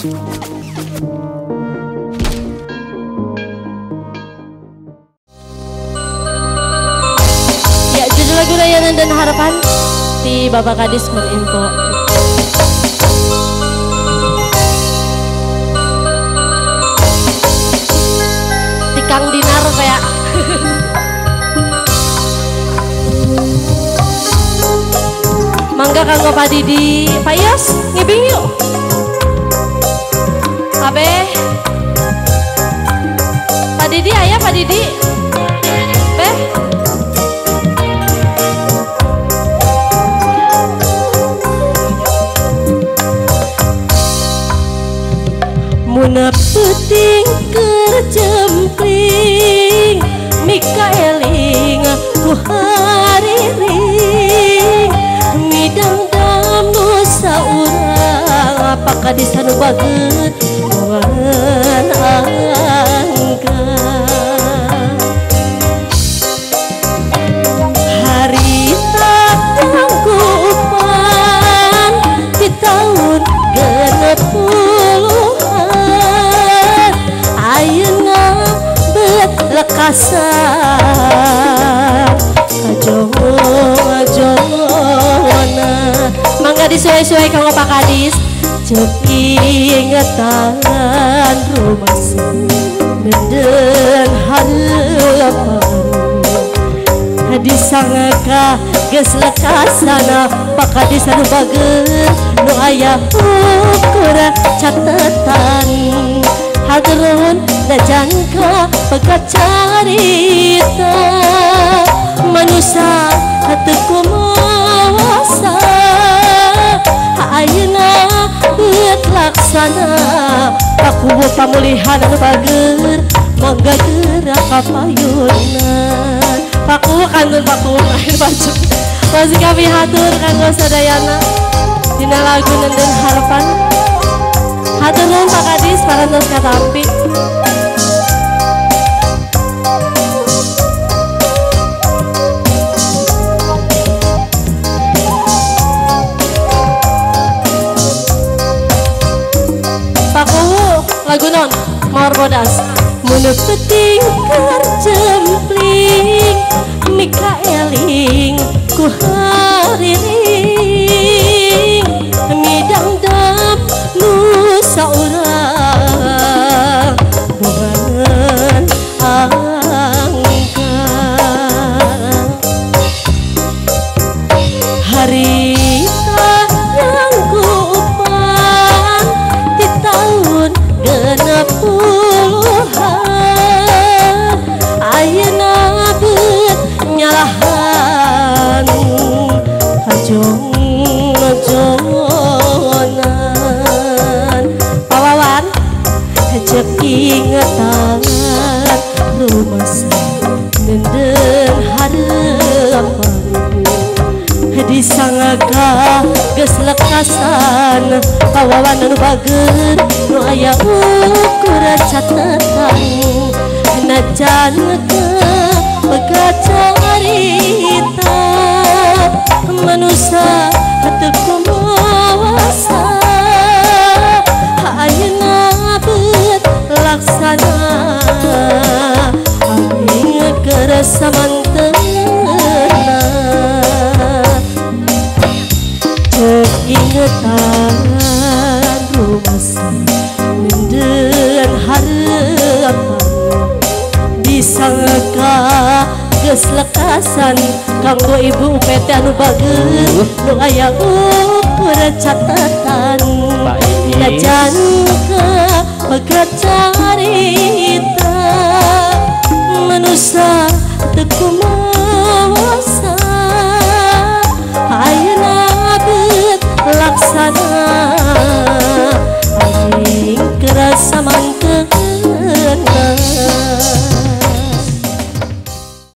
Ya, judul lagu Layanan dan Harapan di Bapak Kadis Kominfo. Di Kang Dinar kayak Mangga kanggo Pak Didi, Pak Yos, ngibing yuk. Abe, Pak Didi, ayah Pak Didi, Beh. Muna puting kerjempling, Mikaeling ku hariring, midang damu saurang, apakah di sana baget wan angka. Harita tanggupan di tahun genep puluhan, ayeuna bet lekasan kajong-ajongna. Mangga disuai-suai kanggo Pak Kadis, cek ingetan rumah nenden harapan disangka geus lekasana. Pak Kadis anu bager nu aya ukur catetan, hageun dajangka pegat carita manusia teu kumaha ayeuna beut laksana. Pakuwu pamulihan anu bager mangga gerak kapayunan. Pakuwu kantun pakuwu akhir baju masih kami hatur kanggo sadayana dina lagu Nenden Harapan. Hatur nuhun Pak Kadis parantos katampi. Lagu non Mawar Bodas. Mun peting kerjempling, Mikaeling ku hariring, midang dam nu saurang buhan angka. Harita nanggupan di tahun genep puluhan, ayeuna beut nyalahan kajong-ajongan. Pawawan cek ingetan rumah nenden harapan disangka geus lekasan. Pawawan anu bager nu aya ukur catetan, najan pegat carita manusia teu kumaha ayeuna beut laksana. Aing kerasa manteuna cek ingetan rumah nenden harapan disangka geus lekasan. Kanggo ibu PT anu bager nu aya ukur catetan, ngajangka pegat carita manusia teu kumaha ayeuna beut laksana.